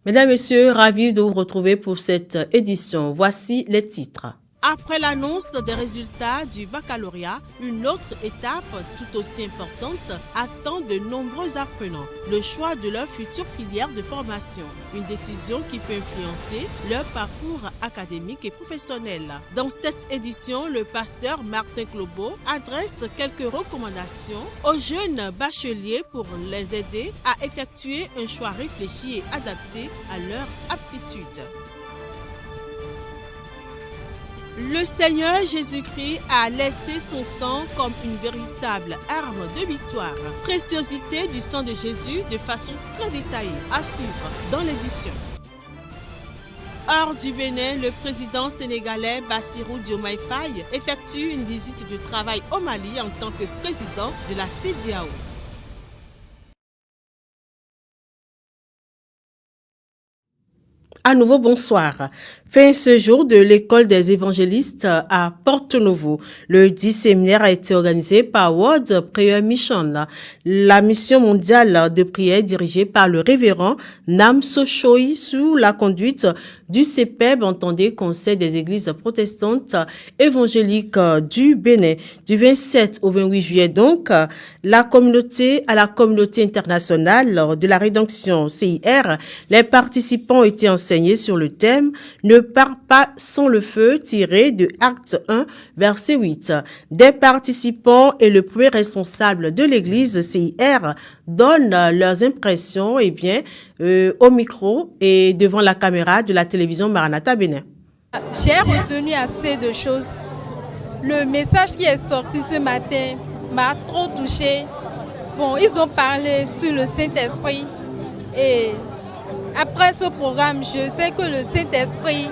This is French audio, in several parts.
Mesdames, Messieurs, ravis de vous retrouver pour cette édition. Voici les titres. Après l'annonce des résultats du baccalauréat, une autre étape tout aussi importante attend de nombreux apprenants, le choix de leur future filière de formation. Une décision qui peut influencer leur parcours académique et professionnel. Dans cette édition, le pasteur Martin Clobo adresse quelques recommandations aux jeunes bacheliers pour les aider à effectuer un choix réfléchi et adapté à leur aptitude. Le Seigneur Jésus-Christ a laissé son sang comme une véritable arme de victoire. Préciosité du sang de Jésus de façon très détaillée à suivre dans l'édition. Hors du Bénin, le président sénégalais Bassirou Diomaye Faye effectue une visite de travail au Mali en tant que président de la CEDEAO. À nouveau, bonsoir. Fin ce jour de l'école des évangélistes à Porto-Novo. Le 10 séminaire a été organisé par World Prayer Mission, la mission mondiale de prière dirigée par le révérend Nam Sochoi sous la conduite du CEPEB, entendez Conseil des églises protestantes évangéliques du Bénin. Du 27 au 28 juillet donc, la communauté internationale de la rédemption CIR, les participants ont été enseignés sur le thème « Ne pars pas sans le feu » tiré de Acte 1, verset 8. Des participants et le premier responsable de l'église CIR donnent leurs impressions au micro et devant la caméra de la télévision Maranatha Bénin. J'ai retenu assez de choses. Le message qui est sorti ce matin m'a trop touchée. Bon, ils ont parlé sur le Saint-Esprit et après ce programme, je sais que le Saint-Esprit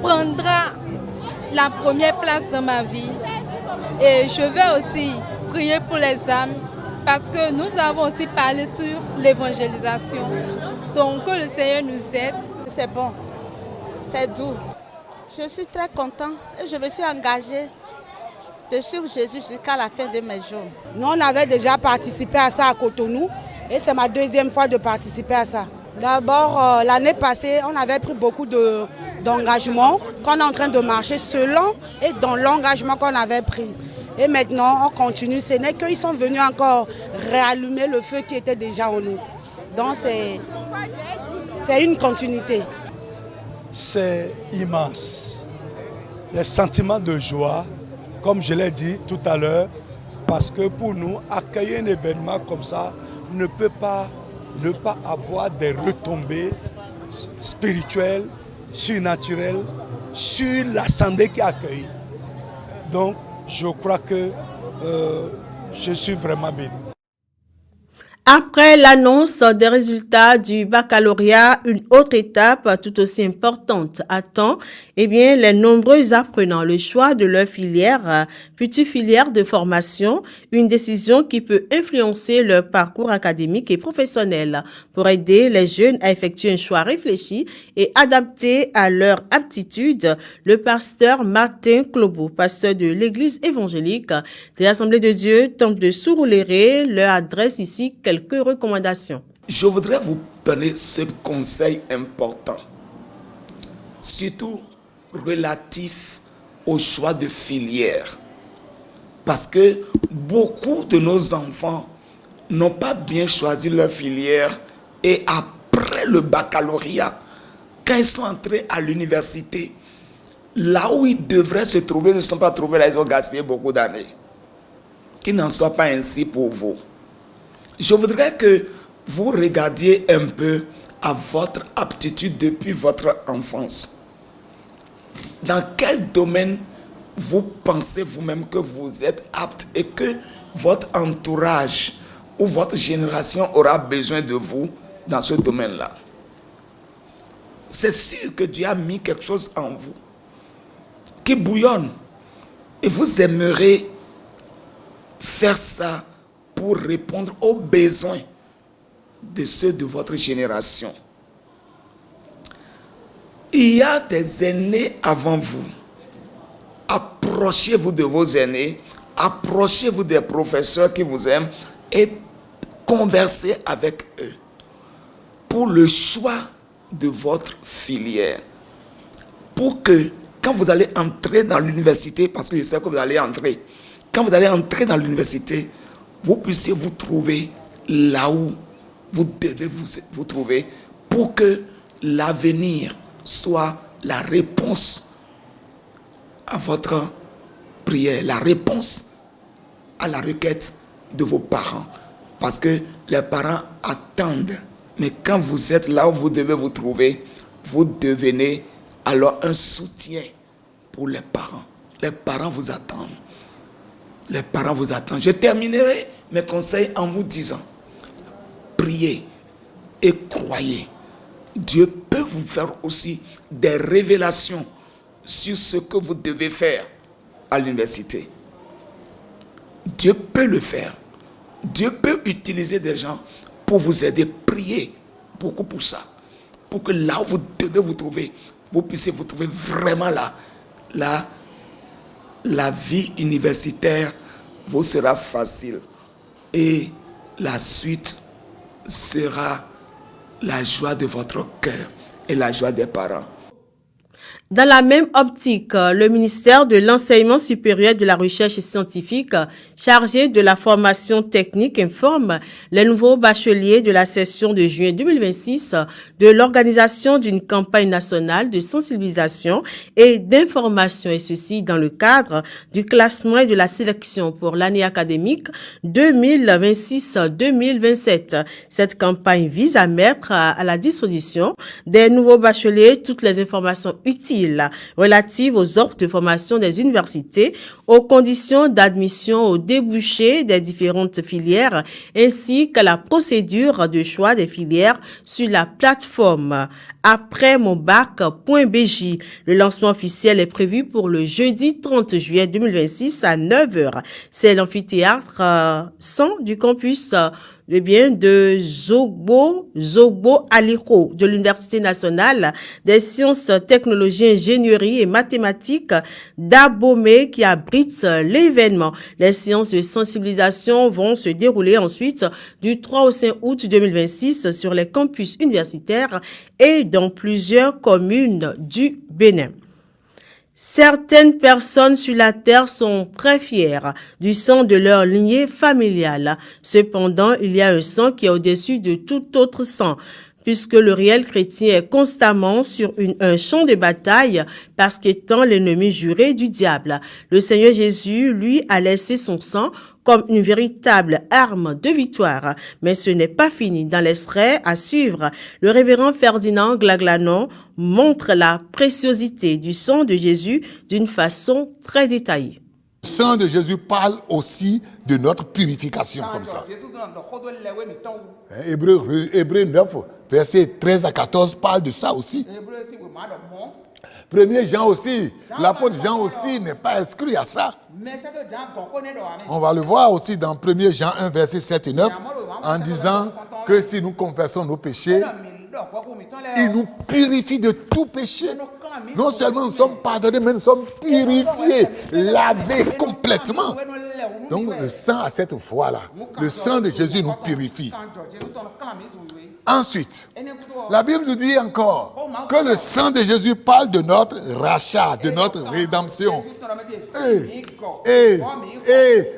prendra la première place dans ma vie. Et je vais aussi prier pour les âmes parce que nous avons aussi parlé sur l'évangélisation. Donc, que le Seigneur nous aide. C'est bon, c'est doux. Je suis très content et je me suis engagée de suivre Jésus jusqu'à la fin de mes jours. Nous, on avait déjà participé à ça à Cotonou et c'est ma deuxième fois de participer à ça. D'abord, l'année passée, on avait pris beaucoup d'engagement qu'on est en train de marcher selon et dans l'engagement qu'on avait pris. Et maintenant, on continue. Ce n'est qu'ils sont venus encore réallumer le feu qui était déjà en nous. Donc, c'est une continuité. C'est immense. Les sentiments de joie, comme je l'ai dit tout à l'heure, parce que pour nous, accueillir un événement comme ça ne peut pas ne pas avoir des retombées spirituelles, surnaturelles sur l'assemblée qui accueille. Donc, je crois que je suis vraiment béni. Après l'annonce des résultats du baccalauréat, une autre étape tout aussi importante attend les nombreux apprenants, le choix de leur filière, future filière de formation, une décision qui peut influencer leur parcours académique et professionnel pour aider les jeunes à effectuer un choix réfléchi et adapté à leur aptitude. Le pasteur Martin Clobo, pasteur de l'église évangélique de l'Assemblée de Dieu, Temple de Surulere, leur adresse ici quelques recommandations. Je voudrais vous donner ce conseil important, surtout relatif au choix de filière. Parce que beaucoup de nos enfants n'ont pas bien choisi leur filière et après le baccalauréat, quand ils sont entrés à l'université, là où ils devraient se trouver, ils ne sont pas trouvés là, ils ont gaspillé beaucoup d'années. Qu'il n'en soit pas ainsi pour vous. Je voudrais que vous regardiez un peu à votre aptitude depuis votre enfance. Dans quel domaine vous pensez vous-même que vous êtes apte et que votre entourage ou votre génération aura besoin de vous dans ce domaine-là? C'est sûr que Dieu a mis quelque chose en vous qui bouillonne et vous aimerez faire ça pour répondre aux besoins de ceux de votre génération. Il y a des aînés avant vous. Approchez-vous de vos aînés, approchez-vous des professeurs qui vous aiment et conversez avec eux pour le choix de votre filière. Pour que, quand vous allez entrer dans l'université, parce que je sais que vous allez entrer, quand vous allez entrer dans l'université, vous puissiez vous trouver là où vous devez vous trouver pour que l'avenir soit la réponse à votre prière, la réponse à la requête de vos parents. Parce que les parents attendent. Mais quand vous êtes là où vous devez vous trouver, vous devenez alors un soutien pour les parents. Les parents vous attendent. Les parents vous attendent. Je terminerai mes conseils en vous disant, priez et croyez. Dieu peut vous faire aussi des révélations sur ce que vous devez faire à l'université. Dieu peut le faire. Dieu peut utiliser des gens pour vous aider. Priez beaucoup pour ça. Pour que là où vous devez vous trouver, vous puissiez vous trouver vraiment là. La vie universitaire vous sera facile. Et la suite sera la joie de votre cœur et la joie des parents. Dans la même optique, le ministère de l'Enseignement supérieur et de la Recherche scientifique, chargé de la formation technique, informe les nouveaux bacheliers de la session de juin 2026 de l'organisation d'une campagne nationale de sensibilisation et d'information, et ceci dans le cadre du classement et de la sélection pour l'année académique 2026-2027. Cette campagne vise à mettre à la disposition des nouveaux bacheliers toutes les informations utiles relatives aux offres de formation des universités, aux conditions d'admission, aux débouchés des différentes filières, ainsi qu'à la procédure de choix des filières sur la plateforme aprèsmonbac.bj. Le lancement officiel est prévu pour le jeudi 30 juillet 2026 à 9h. C'est l'amphithéâtre 100 du campus de Zogbo Aliro de l'Université nationale des sciences, technologies, ingénierie et mathématiques d'Abomey qui abrite l'événement. Les séances de sensibilisation vont se dérouler ensuite du 3 au 5 août 2026 sur les campus universitaires et dans plusieurs communes du Bénin. Certaines personnes sur la terre sont très fières du sang de leur lignée familiale. Cependant, il y a un sang qui est au-dessus de tout autre sang, puisque le réel chrétien est constamment sur un champ de bataille parce qu'étant l'ennemi juré du diable. Le Seigneur Jésus, lui, a laissé son sang comme une véritable arme de victoire. Mais ce n'est pas fini. Dans l'extrait à suivre, le révérend Ferdinand Glaglanon montre la préciosité du sang de Jésus d'une façon très détaillée. Le sang de Jésus parle aussi de notre purification comme ça. Hébreux 9, versets 13 à 14 parle de ça aussi. 1er Jean aussi, l'apôtre Jean aussi n'est pas exclu à ça. On va le voir aussi dans 1er Jean 1, versets 7 et 9, en disant que si nous confessons nos péchés, il nous purifie de tout péché. Non seulement nous sommes pardonnés, mais nous sommes purifiés, lavés complètement. Donc le sang a cette foi-là. Le sang de Jésus nous purifie. Ensuite, la Bible nous dit encore que le sang de Jésus parle de notre rachat, de notre rédemption. Et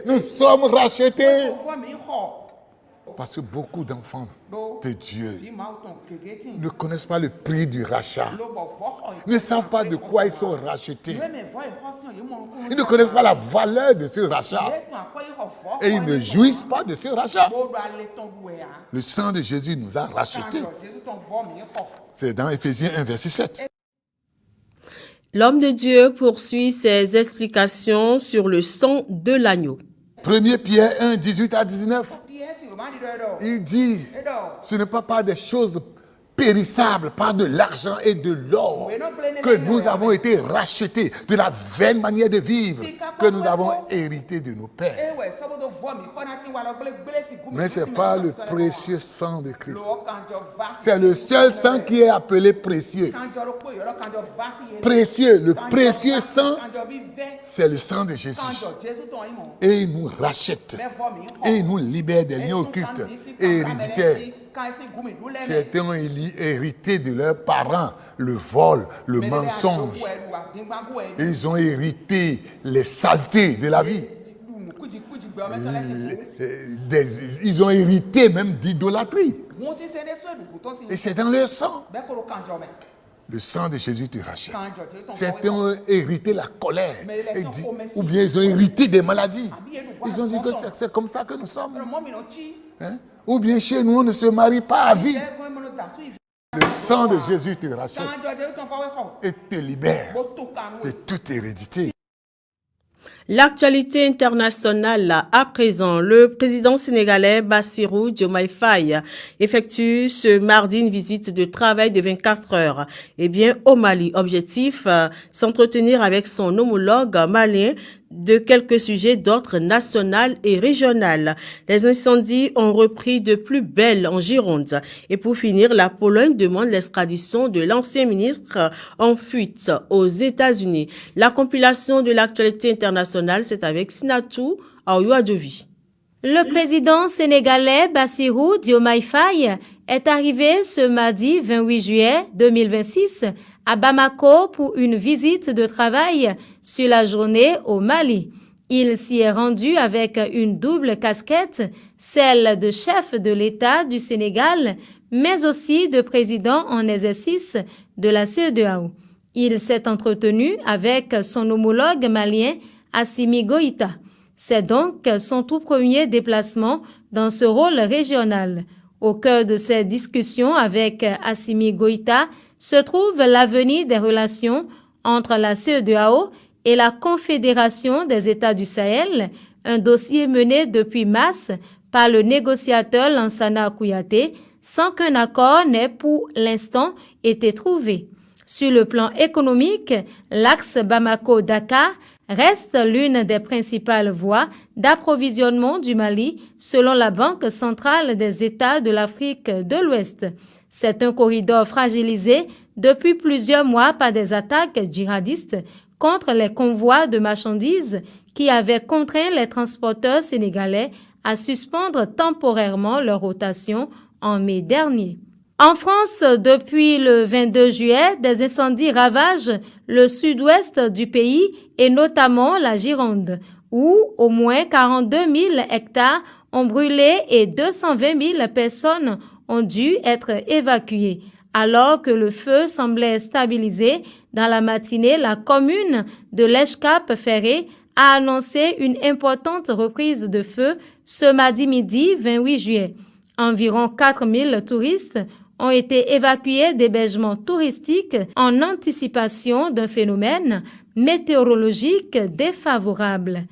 nous sommes rachetés. Parce que beaucoup d'enfants de Dieu ne connaissent pas le prix du rachat. Ils ne savent pas de quoi ils sont rachetés. Ils ne connaissent pas la valeur de ce rachat. Et ils ne jouissent pas de ce rachat. Le sang de Jésus nous a rachetés. C'est dans Éphésiens 1, verset 7. L'homme de Dieu poursuit ses explications sur le sang de l'agneau. 1 Pierre 1, 18 à 19. Il dit, ce n'est pas par des choses périssables, par de l'argent et de l'or, que nous avons été rachetés de la vaine manière de vivre que nous avons hérité de nos pères. Mais ce n'est pas le précieux sang de Christ. C'est le seul sang qui est appelé précieux. Précieux, le précieux sang, c'est le sang de Jésus. Et il nous rachète. Et il nous libère des liens occultes et héréditaires. Certains ont hérité de leurs parents le vol, le mensonge. Ils ont hérité les saletés de la vie. Ils ont hérité même d'idolâtrie. Et c'est dans leur sang. Le sang de Jésus te rachète. Certains ont hérité la colère. Ou bien ils ont hérité des maladies. Ils ont dit que c'est comme ça que nous sommes. Hein? Ou bien chez nous, on ne se marie pas à vie. Le sang de Jésus te rachète et te libère de toute hérédité. L'actualité internationale à présent, le président sénégalais Bassirou Diomaye Faye effectue ce mardi une visite de travail de 24 heures au Mali. Objectif, s'entretenir avec son homologue malien de quelques sujets d'ordre national et régional. Les incendies ont repris de plus belle en Gironde. Et pour finir, la Pologne demande l'extradition de l'ancien ministre en fuite aux États-Unis. La compilation de l'actualité internationale, c'est avec Sinatou Aouadovi. Le président sénégalais Bassirou Diomaye Faye est arrivé ce mardi 28 juillet 2026 à Bamako pour une visite de travail sur la journée au Mali. Il s'y est rendu avec une double casquette, celle de chef de l'État du Sénégal, mais aussi de président en exercice de la CEDEAO. Il s'est entretenu avec son homologue malien Assimi Goïta. C'est donc son tout premier déplacement dans ce rôle régional. Au cœur de ces discussions avec Assimi Goïta se trouve l'avenir des relations entre la CEDEAO et la Confédération des États du Sahel, un dossier mené depuis mars par le négociateur Lansana Kouyaté, sans qu'un accord n'ait pour l'instant été trouvé. Sur le plan économique, l'axe Bamako-Dakar reste l'une des principales voies d'approvisionnement du Mali selon la Banque centrale des États de l'Afrique de l'Ouest. C'est un corridor fragilisé depuis plusieurs mois par des attaques djihadistes contre les convois de marchandises qui avaient contraint les transporteurs sénégalais à suspendre temporairement leur rotation en mai dernier. En France, depuis le 22 juillet, des incendies ravagent le sud-ouest du pays et notamment la Gironde, où au moins 42 000 hectares ont brûlé et 220 000 personnes ont dû être évacuées. Alors que le feu semblait stabilisé, dans la matinée, la commune de l'Escape-Ferré a annoncé une importante reprise de feu ce mardi midi 28 juillet. Environ 4 000 touristes ont été évacués d'hébergements touristiques en anticipation d'un phénomène météorologique défavorable.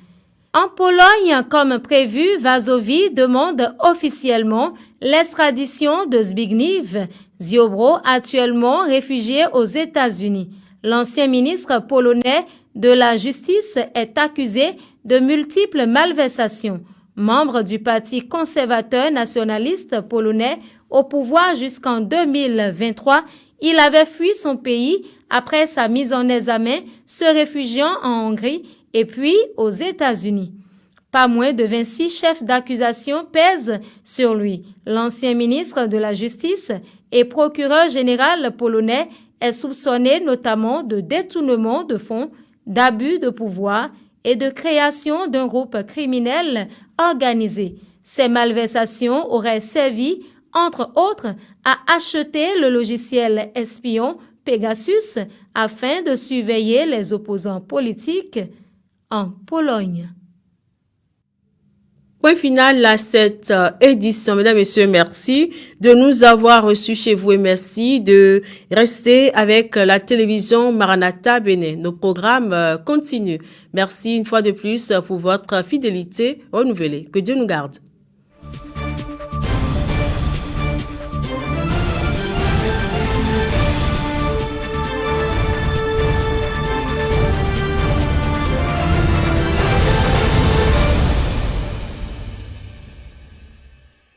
En Pologne, comme prévu, Varsovie demande officiellement l'extradition de Zbigniew Ziobro, actuellement réfugié aux États-Unis. L'ancien ministre polonais de la Justice est accusé de multiples malversations. Membre du Parti conservateur nationaliste polonais au pouvoir jusqu'en 2023, il avait fui son pays après sa mise en examen, se réfugiant en Hongrie et puis aux États-Unis. Pas moins de 26 chefs d'accusation pèsent sur lui. L'ancien ministre de la Justice et procureur général polonais est soupçonné notamment de détournement de fonds, d'abus de pouvoir et de création d'un groupe criminel organisé. Ces malversations auraient servi, entre autres, à acheter le logiciel espion Pegasus afin de surveiller les opposants politiques en Pologne. Point final à cette édition. Mesdames et messieurs, merci de nous avoir reçus chez vous et merci de rester avec la télévision Maranatha Bénin. Nos programmes continuent. Merci une fois de plus pour votre fidélité renouvelée. Que Dieu nous garde.